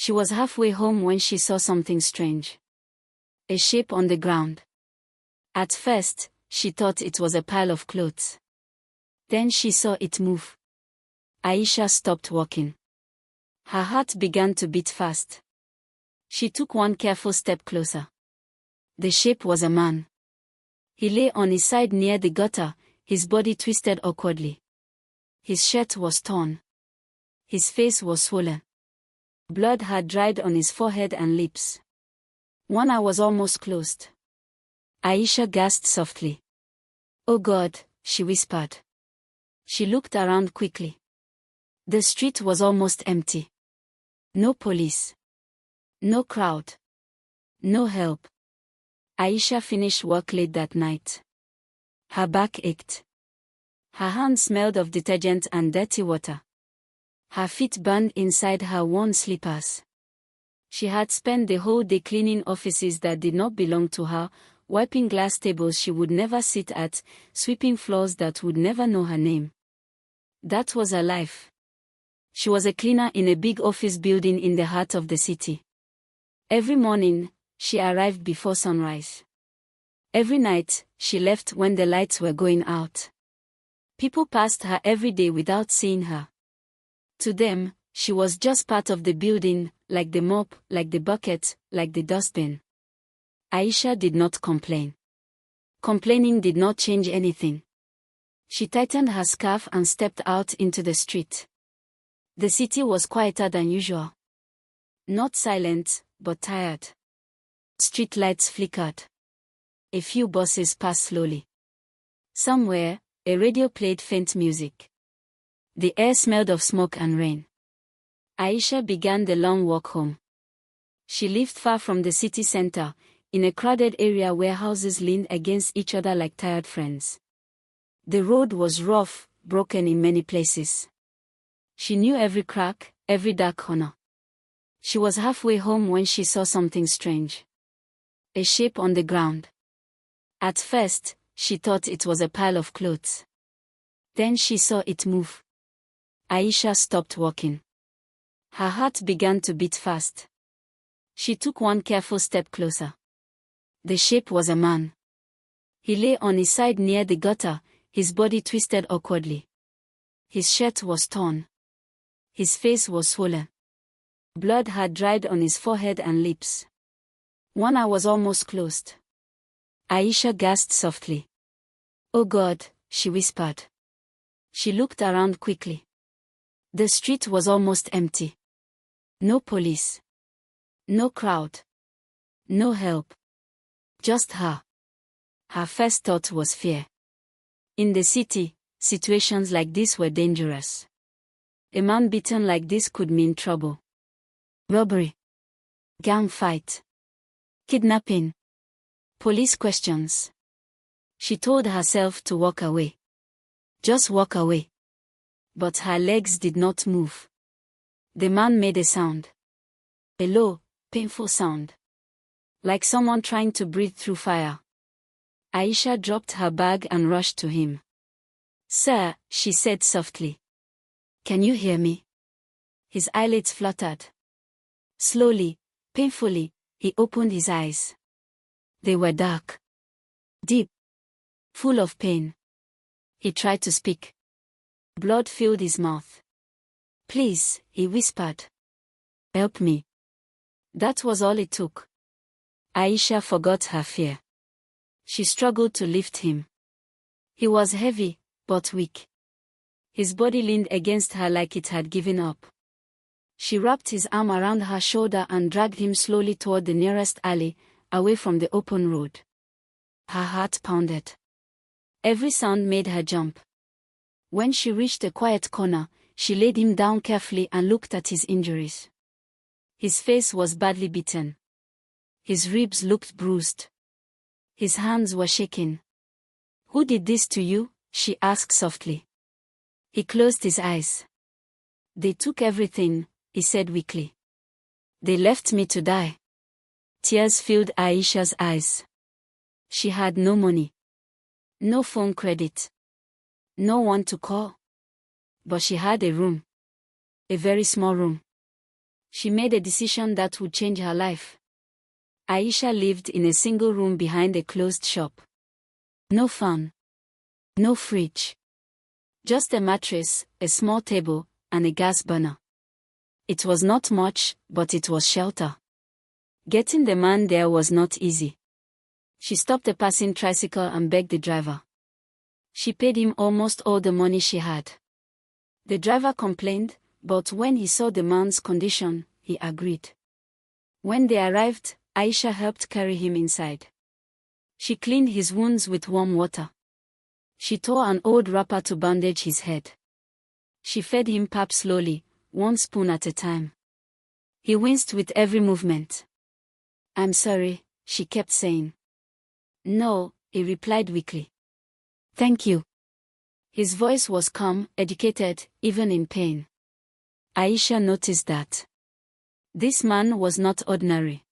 She was halfway home when she saw something strange. A shape on the ground. At first, she thought it was a pile of clothes. Then she saw it move. Aisha stopped walking. Her heart began to beat fast. She took one careful step closer. The shape was a man. He lay on his side near the gutter, his body twisted awkwardly. His shirt was torn. His face was swollen. Blood had dried on his forehead and lips. One eye was almost closed. Aisha gasped softly. "Oh God," she whispered. She looked around quickly. The street was almost empty. No police. No crowd. No help. Aisha finished work late that night. Her back ached. Her hands smelled of detergent and dirty water. Her feet burned inside her worn slippers. She had spent the whole day cleaning offices that did not belong to her, wiping glass tables she would never sit at, sweeping floors that would never know her name. That was her life. She was a cleaner in a big office building in the heart of the city. Every morning, she arrived before sunrise. Every night, she left when the lights were going out. People passed her every day without seeing her. To them, she was just part of the building, like the mop, like the bucket, like the dustbin. Aisha did not complain. Complaining did not change anything. She tightened her scarf and stepped out into the street. The city was quieter than usual. Not silent, but tired. Street lights flickered. A few buses passed slowly. Somewhere, a radio played faint music. The air smelled of smoke and rain. Aisha began the long walk home. She lived far from the city center, in a crowded area where houses leaned against each other like tired friends. The road was rough, broken in many places. She knew every crack, every dark corner. She was halfway home when she saw something strange. A shape on the ground. At first, she thought it was a pile of clothes. Then she saw it move. Aisha stopped walking. Her heart began to beat fast. She took one careful step closer. The shape was a man. He lay on his side near the gutter, his body twisted awkwardly. His shirt was torn. His face was swollen. Blood had dried on his forehead and lips. One eye was almost closed. Aisha gasped softly. "Oh God," she whispered. She looked around quickly. The street was almost empty. No police. No crowd. No help. Just her. Her first thought was fear. In the city, situations like this were dangerous. A man beaten like this could mean trouble. Robbery. Gang fight. Kidnapping. Police questions. She told herself to walk away. Just walk away. But her legs did not move. The man made a sound. A low, painful sound. Like someone trying to breathe through fire. Aisha dropped her bag and rushed to him. "Sir," she said softly. "Can you hear me?" His eyelids fluttered. Slowly, painfully, he opened his eyes. They were dark. Deep. Full of pain. He tried to speak. Blood filled his mouth. "Please," he whispered. "Help me." That was all it took. Aisha forgot her fear. She struggled to lift him. He was heavy, but weak. His body leaned against her like it had given up. She wrapped his arm around her shoulder and dragged him slowly toward the nearest alley, away from the open road. Her heart pounded. Every sound made her jump. When she reached a quiet corner, she laid him down carefully and looked at his injuries. His face was badly beaten. His ribs looked bruised. His hands were shaking. "Who did this to you?" she asked softly. He closed his eyes. "They took everything," he said weakly. "They left me to die." Tears filled Aisha's eyes. She had no money. No phone credit. No one to call. But she had a room. A very small room. She made a decision that would change her life. Aisha lived in a single room behind a closed shop. No fan. No fridge. Just a mattress, a small table, and a gas burner. It was not much, but it was shelter. Getting the man there was not easy. She stopped a passing tricycle and begged the driver. She paid him almost all the money she had. The driver complained, but when he saw the man's condition, he agreed. When they arrived, Aisha helped carry him inside. She cleaned his wounds with warm water. She tore an old wrapper to bandage his head. She fed him pap slowly, one spoon at a time. He winced with every movement. "I'm sorry," she kept saying. "No," he replied weakly. "Thank you." His voice was calm, educated, even in pain. Aisha noticed that this man was not ordinary.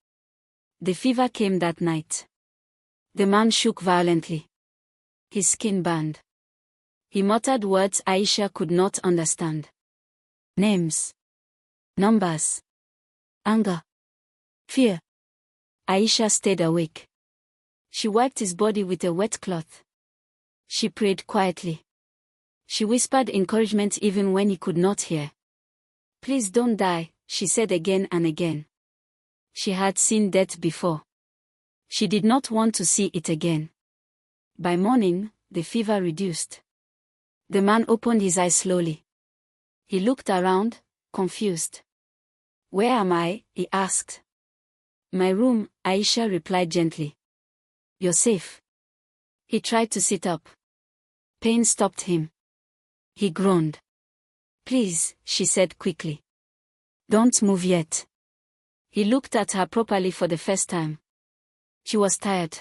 The fever came that night. The man shook violently. His skin burned. He muttered words Aisha could not understand. Names. Numbers. Anger. Fear. Aisha stayed awake. She wiped his body with a wet cloth. She prayed quietly. She whispered encouragement even when he could not hear. "Please don't die," she said again and again. She had seen death before. She did not want to see it again. By morning, the fever reduced. The man opened his eyes slowly. He looked around, confused. "Where am I?" he asked. "My room," Aisha replied gently. "You're safe." He tried to sit up. Pain stopped him. He groaned. "Please," she said quickly. "Don't move yet." He looked at her properly for the first time. She was tired.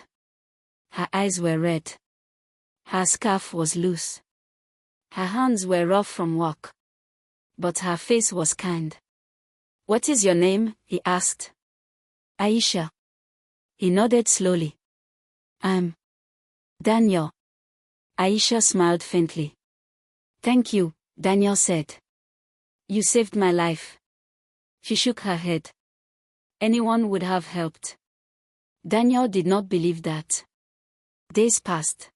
Her eyes were red. Her scarf was loose. Her hands were rough from work. But her face was kind. "What is your name?" he asked. "Aisha." He nodded slowly. "I'm Daniel." Aisha smiled faintly. "Thank you," Daniel said. "You saved my life." She shook her head. Anyone would have helped. Daniel did not believe that. Days passed.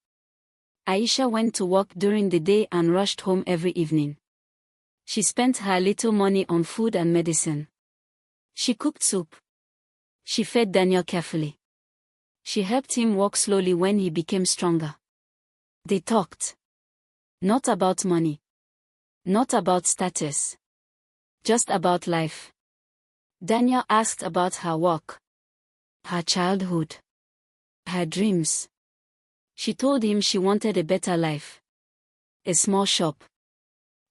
Aisha went to work during the day and rushed home every evening. She spent her little money on food and medicine. She cooked soup. She fed Daniel carefully. She helped him walk slowly when he became stronger. They talked. Not about money. Not about status. Just about life. Daniel asked about her work. Her childhood. Her dreams. She told him she wanted a better life. A small shop.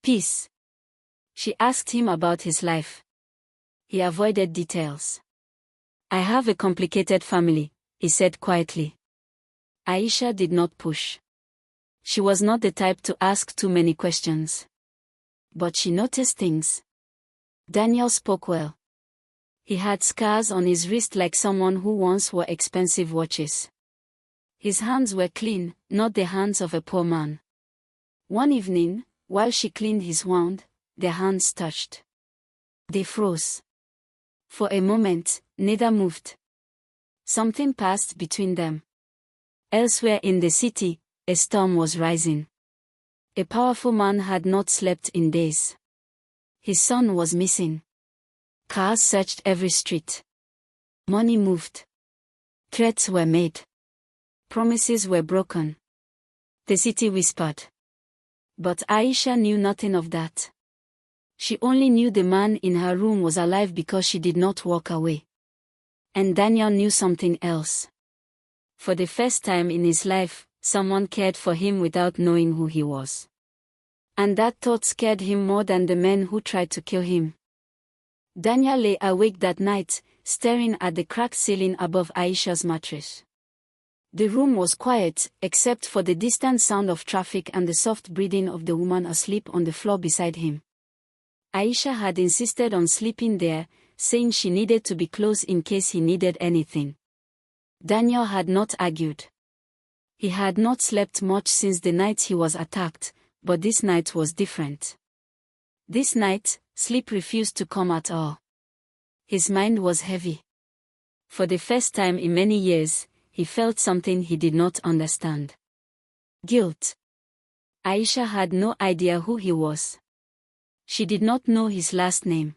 Peace. She asked him about his life. He avoided details. "I have a complicated family," he said quietly. Aisha did not push. She was not the type to ask too many questions. But she noticed things. Daniel spoke well. He had scars on his wrist like someone who once wore expensive watches. His hands were clean, not the hands of a poor man. One evening, while she cleaned his wound, their hands touched. They froze. For a moment, neither moved. Something passed between them. Elsewhere in the city, a storm was rising. A powerful man had not slept in days. His son was missing. Cars searched every street. Money moved. Threats were made. Promises were broken. The city whispered. But Aisha knew nothing of that. She only knew the man in her room was alive because she did not walk away. And Daniel knew something else. For the first time in his life, someone cared for him without knowing who he was. And that thought scared him more than the men who tried to kill him. Daniel lay awake that night, staring at the cracked ceiling above Aisha's mattress. The room was quiet, except for the distant sound of traffic and the soft breathing of the woman asleep on the floor beside him. Aisha had insisted on sleeping there, saying she needed to be close in case he needed anything. Daniel had not argued. He had not slept much since the night he was attacked, but this night was different. This night, sleep refused to come at all. His mind was heavy. For the first time in many years, he felt something he did not understand. Guilt. Aisha had no idea who he was. She did not know his last name.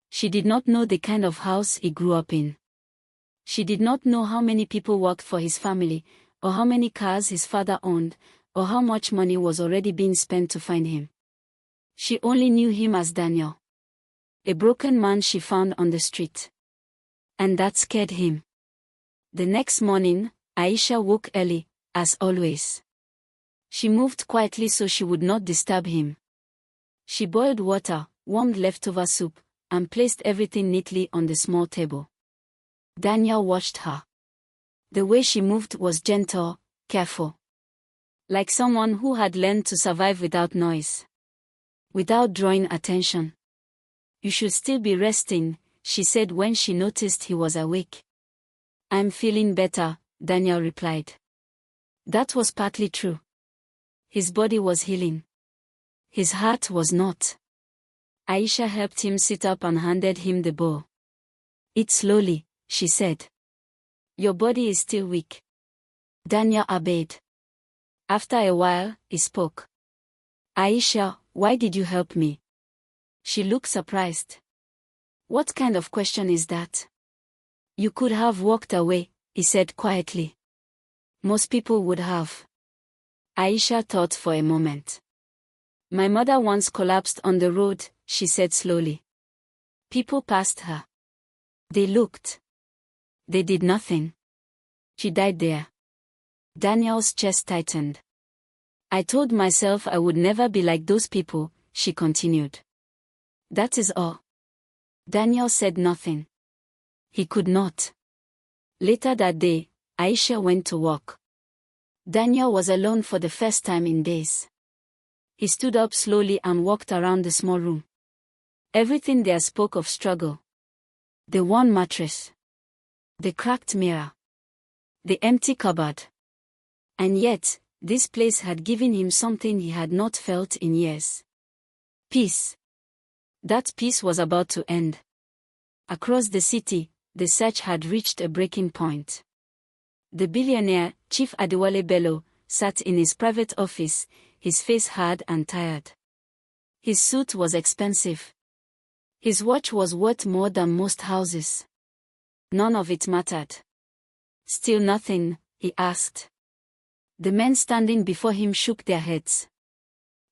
She did not know the kind of house he grew up in. She did not know how many people worked for his family, or how many cars his father owned, or how much money was already being spent to find him. She only knew him as Daniel, a broken man she found on the street. And that scared him. The next morning, Aisha woke early, as always. She moved quietly so she would not disturb him. She boiled water, warmed leftover soup, and placed everything neatly on the small table. Daniel watched her. The way she moved was gentle, careful. Like someone who had learned to survive without noise. Without drawing attention. "You should still be resting," she said when she noticed he was awake. "I'm feeling better," Daniel replied. That was partly true. His body was healing. His heart was not. Aisha helped him sit up and handed him the bowl. "Eat slowly," she said. "Your body is still weak." Daniel obeyed. After a while, he spoke. "Aisha, why did you help me?" She looked surprised. "What kind of question is that?" "You could have walked away," he said quietly. "Most people would have." Aisha thought for a moment. "My mother once collapsed on the road," she said slowly. People passed her. They looked. They did nothing. She died there. Daniel's chest tightened. "I told myself I would never be like those people," she continued. "That is all." Daniel said nothing. He could not. Later that day, Aisha went to work. Daniel was alone for the first time in days. He stood up slowly and walked around the small room. Everything there spoke of struggle. The worn mattress. The cracked mirror. The empty cupboard. And yet, this place had given him something he had not felt in years. Peace. That peace was about to end. Across the city, the search had reached a breaking point. The billionaire, Chief Adewale Bello, sat in his private office, his face hard and tired. His suit was expensive. His watch was worth more than most houses. None of it mattered. "Still nothing?" he asked. The men standing before him shook their heads.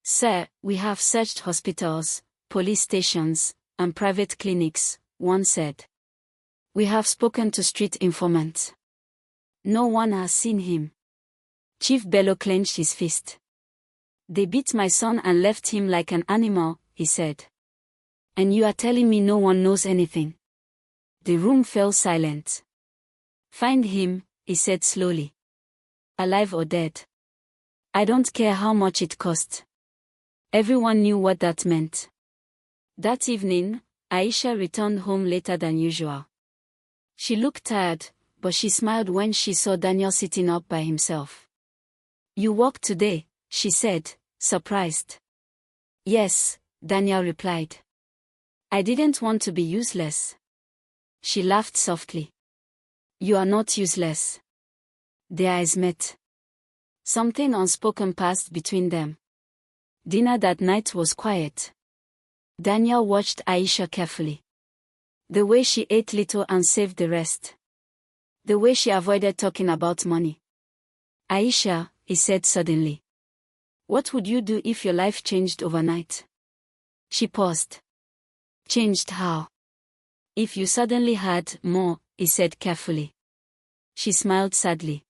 "Sir, we have searched hospitals, police stations, and private clinics," one said. "We have spoken to street informants. No one has seen him." Chief Bello clenched his fist. "They beat my son and left him like an animal," he said. "And you are telling me no one knows anything?" The room fell silent. "Find him," he said slowly. "Alive or dead. I don't care how much it cost." Everyone knew what that meant. That evening, Aisha returned home later than usual. She looked tired, but she smiled when she saw Daniel sitting up by himself. "You worked today," she said, surprised. "Yes," Daniel replied. "I didn't want to be useless." She laughed softly. "You are not useless." Their eyes met. Something unspoken passed between them. Dinner that night was quiet. Daniel watched Aisha carefully. The way she ate little and saved the rest. The way she avoided talking about money. "Aisha," he said suddenly. "What would you do if your life changed overnight?" She paused. "Changed how?" "If you suddenly had more," he said carefully. She smiled sadly.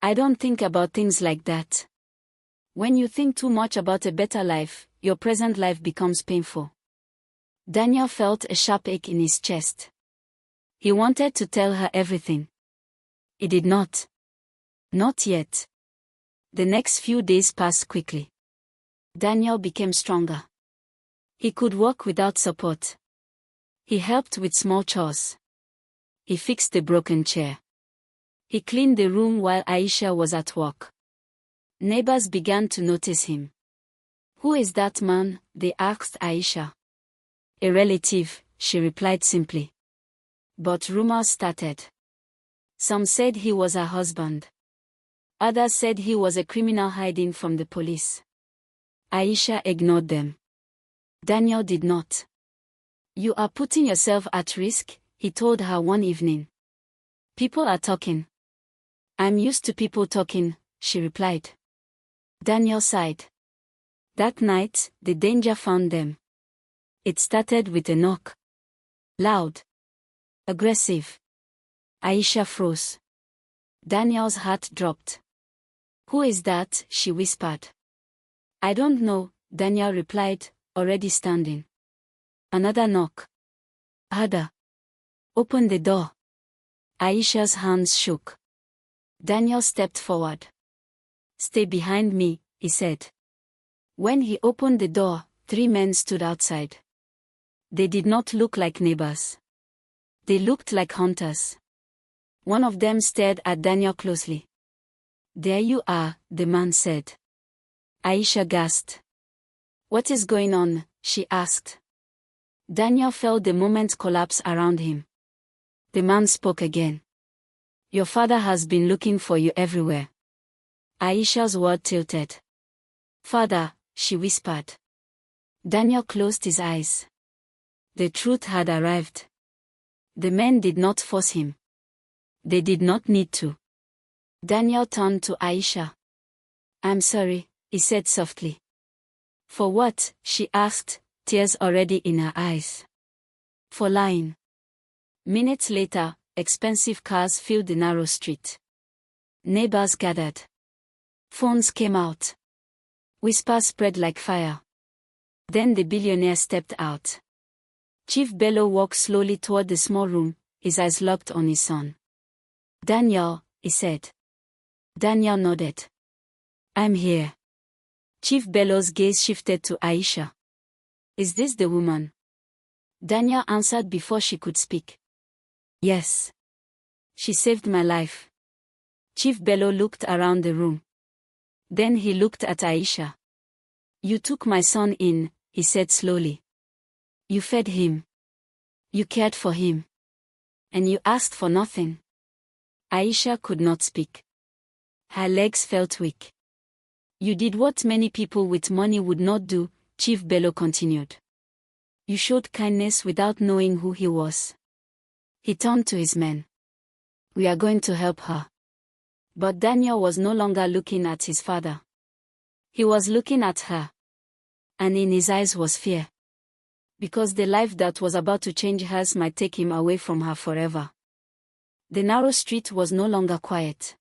"I don't think about things like that. When you think too much about a better life, your present life becomes painful." Daniel felt a sharp ache in his chest. He wanted to tell her everything. He did not. Not yet. The next few days passed quickly. Daniel became stronger. He could walk without support. He helped with small chores. He fixed the broken chair. He cleaned the room while Aisha was at work. Neighbors began to notice him. "Who is that man?" they asked Aisha. "A relative," she replied simply. But rumors started. Some said he was her husband. Others said he was a criminal hiding from the police. Aisha ignored them. Daniel did not. You are putting yourself at risk, he told her one evening. People are talking. I'm used to people talking, she replied. Daniel sighed. That night, the danger found them. It started with a knock. Loud. Aggressive. Aisha froze. Daniel's heart dropped. Who is that? She whispered. I don't know, Daniel replied, already standing. Another knock. Harder. Open the door. Aisha's hands shook. Daniel stepped forward. Stay behind me, he said. When he opened the door, 3 men stood outside. They did not look like neighbors. They looked like hunters. One of them stared at Daniel closely. There you are, the man said. Aisha gasped. What is going on? She asked. Daniel felt the moment collapse around him. The man spoke again. Your father has been looking for you everywhere. Aisha's word tilted. Father, she whispered. Daniel closed his eyes. The truth had arrived. The men did not force him. They did not need to. Daniel turned to Aisha. I'm sorry, he said softly. For what? She asked, tears already in her eyes. For lying. Minutes later, expensive cars filled the narrow street. Neighbors gathered. Phones came out. Whispers spread like fire. Then the billionaire stepped out. Chief Bello walked slowly toward the small room, his eyes locked on his son. Daniel, he said. Daniel nodded. I'm here. Chief Bello's gaze shifted to Aisha. Is this the woman? Daniel answered before she could speak. Yes. She saved my life. Chief Bello looked around the room. Then he looked at Aisha. You took my son in, he said slowly. You fed him. You cared for him. And you asked for nothing. Aisha could not speak. Her legs felt weak. You did what many people with money would not do, Chief Bello continued. You showed kindness without knowing who he was. He turned to his men. We are going to help her. But Daniel was no longer looking at his father. He was looking at her. And in his eyes was fear. Because the life that was about to change hers might take him away from her forever. The narrow street was no longer quiet.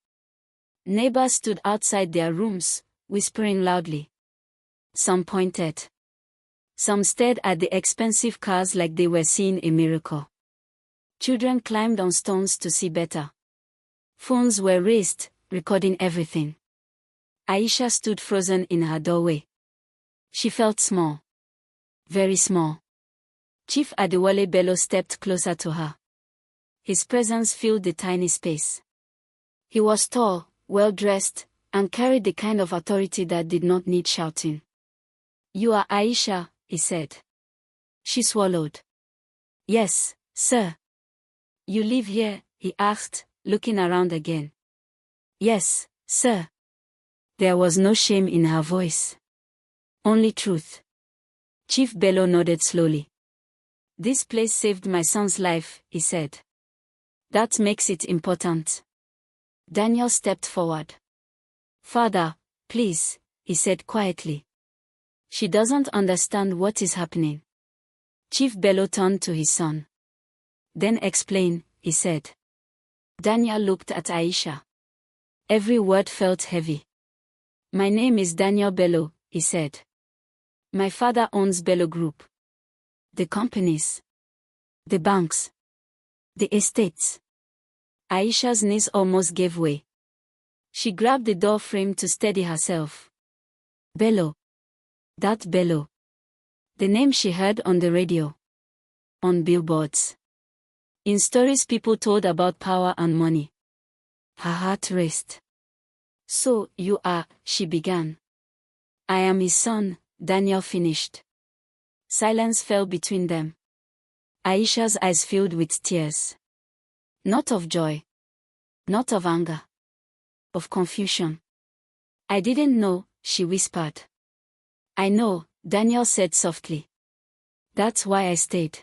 Neighbors stood outside their rooms, whispering loudly. Some pointed. Some stared at the expensive cars like they were seeing a miracle. Children climbed on stones to see better. Phones were raised, recording everything. Aisha stood frozen in her doorway. She felt small. Very small. Chief Adewale Bello stepped closer to her. His presence filled the tiny space. He was tall, well-dressed, and carried the kind of authority that did not need shouting. You are Aisha, he said. She swallowed. Yes, sir. You live here, he asked, looking around again. Yes, sir. There was no shame in her voice. Only truth. Chief Bello nodded slowly. This place saved my son's life, he said. That makes it important. Daniel stepped forward. Father, please, he said quietly. She doesn't understand what is happening. Chief Bello turned to his son. Then explain, he said. Daniel looked at Aisha. Every word felt heavy. My name is Daniel Bello, he said. My father owns Bello Group. The companies. The banks. The estates. Aisha's knees almost gave way. She grabbed the door frame to steady herself. Bello. That Bello. The name she heard on the radio. On billboards. In stories people told about power and money. Her heart raced. So, you are, she began. I am his son, Daniel finished. Silence fell between them. Aisha's eyes filled with tears. Not of joy. Not of anger. Of confusion. I didn't know, she whispered. I know, Daniel said softly. That's why I stayed.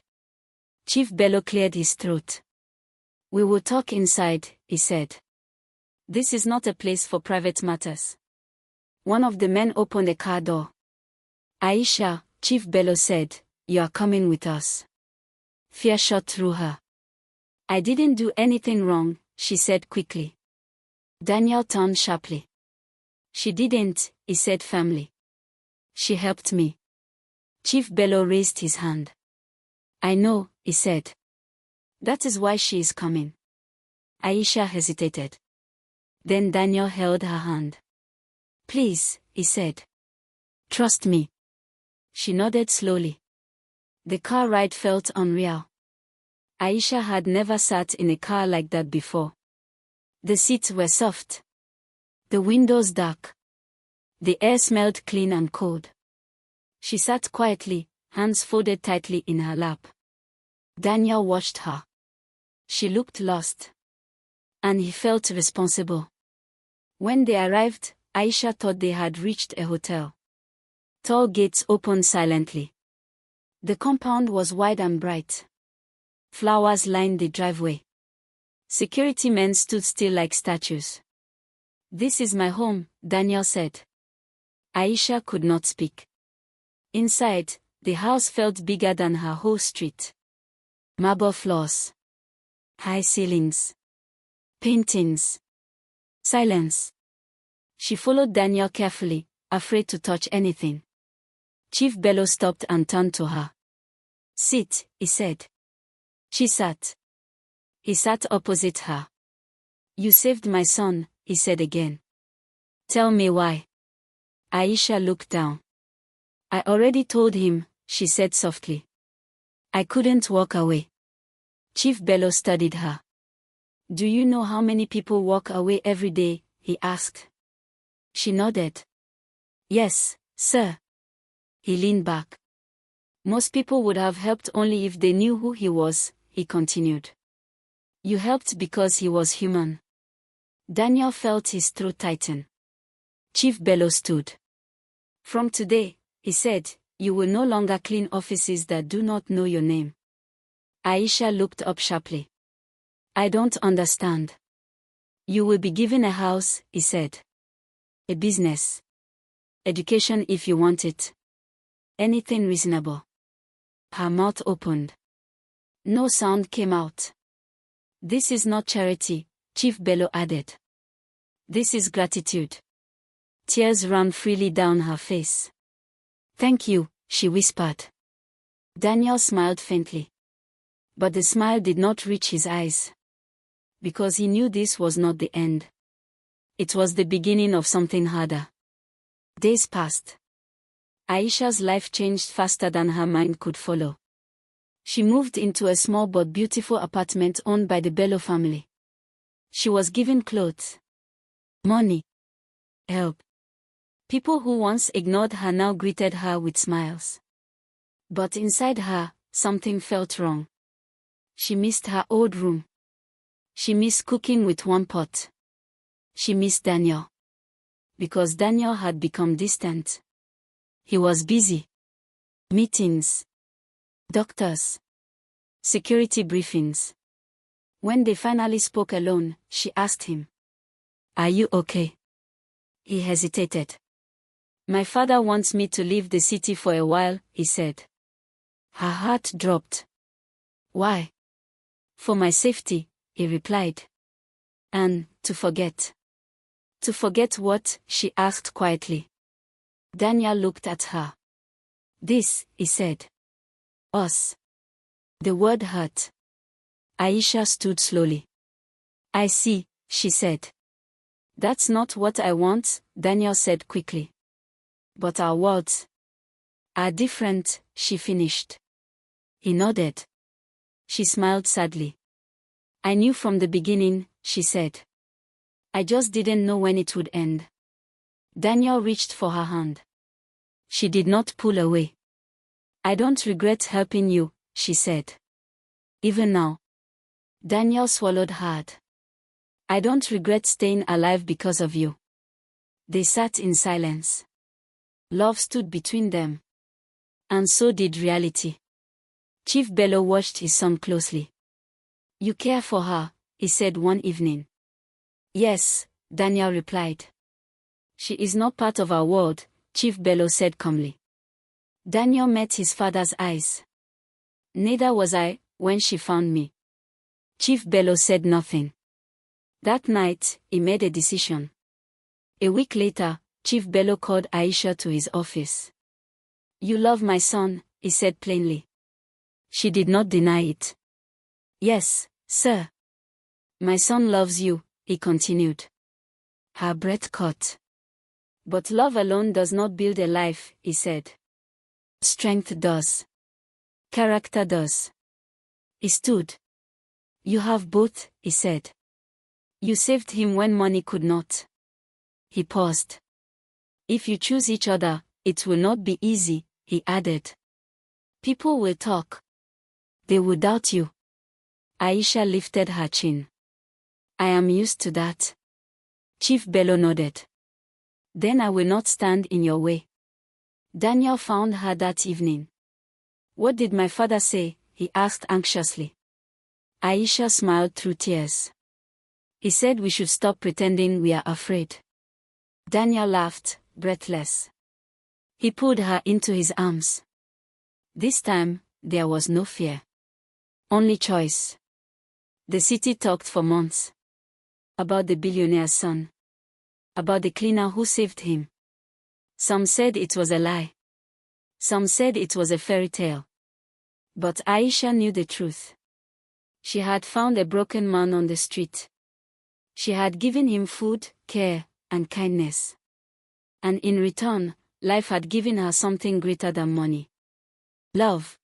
Chief Bello cleared his throat. We will talk inside, he said. This is not a place for private matters. One of the men opened a car door. Aisha, Chief Bello said, you are coming with us. Fear shot through her. I didn't do anything wrong, she said quickly. Daniel turned sharply. She didn't, he said firmly. She helped me. Chief Bello raised his hand. I know, he said. That is why she is coming. Aisha hesitated. Then Daniel held her hand. Please, he said. Trust me. She nodded slowly. The car ride felt unreal. Aisha had never sat in a car like that before. The seats were soft. The windows dark. The air smelled clean and cold. She sat quietly, hands folded tightly in her lap. Daniel watched her. She looked lost. And he felt responsible. When they arrived, Aisha thought they had reached a hotel. Tall gates opened silently. The compound was wide and bright. Flowers lined the driveway. Security men stood still like statues. This is my home, Daniel said. Aisha could not speak. Inside, the house felt bigger than her whole street. Marble floors. High ceilings. Paintings. Silence. She followed Daniel carefully, afraid to touch anything. Chief Bello stopped and turned to her. Sit, he said. She sat. He sat opposite her. You saved my son, he said again. Tell me why. Aisha looked down. I already told him, she said softly. I couldn't walk away. Chief Bello studied her. Do you know how many people walk away every day? He asked. She nodded. Yes, sir. He leaned back. Most people would have helped only if they knew who he was, he continued. You helped because he was human. Daniel felt his throat tighten. Chief Bello stood. From today, he said, you will no longer clean offices that do not know your name. Aisha looked up sharply. I don't understand. You will be given a house, he said. A business. Education if you want it. Anything reasonable. Her mouth opened. No sound came out. This is not charity, Chief Bello added. This is gratitude. Tears ran freely down her face. Thank you, she whispered. Daniel smiled faintly. But the smile did not reach his eyes. Because he knew this was not the end. It was the beginning of something harder. Days passed. Aisha's life changed faster than her mind could follow. She moved into a small but beautiful apartment owned by the Bello family. She was given clothes, money, help. People who once ignored her now greeted her with smiles. But inside her, something felt wrong. She missed her old room. She missed cooking with one pot. She missed Daniel. Because Daniel had become distant. He was busy. Meetings. Doctors. Security briefings. When they finally spoke alone, she asked him, Are you okay? He hesitated. My father wants me to leave the city for a while, he said. Her heart dropped. Why? For my safety, he replied. And, to forget. To forget what? She asked quietly. Daniel looked at her. This, he said. Us. The word hurt. Aisha stood slowly. I see, she said. That's not what I want, Daniel said quickly. But our worlds are different, she finished. He nodded. She smiled sadly. I knew from the beginning, she said. I just didn't know when it would end. Daniel reached for her hand. She did not pull away. I don't regret helping you, she said. Even now. Daniel swallowed hard. I don't regret staying alive because of you. They sat in silence. Love stood between them. And so did reality. Chief Bello watched his son closely. You care for her, he said one evening. Yes, Daniel replied. She is not part of our world, Chief Bello said calmly. Daniel met his father's eyes. Neither was I, when she found me. Chief Bello said nothing. That night, he made a decision. A week later, Chief Bello called Aisha to his office. You love my son, he said plainly. She did not deny it. Yes, sir. My son loves you, he continued. Her breath caught. But love alone does not build a life, he said. Strength does. Character does. He stood. You have both, he said. You saved him when money could not. He paused. If you choose each other, it will not be easy, he added. People will talk. They will doubt you. Aisha lifted her chin. I am used to that. Chief Bello nodded. Then I will not stand in your way. Daniel found her that evening. What did my father say? He asked anxiously. Aisha smiled through tears. He said we should stop pretending we are afraid. Daniel laughed, breathless. He pulled her into his arms. This time, there was no fear. Only choice. The city talked for months. About the billionaire's son. About the cleaner who saved him. Some said it was a lie. Some said it was a fairy tale. But Aisha knew the truth. She had found a broken man on the street. She had given him food, care, and kindness. And in return, life had given her something greater than money. Love.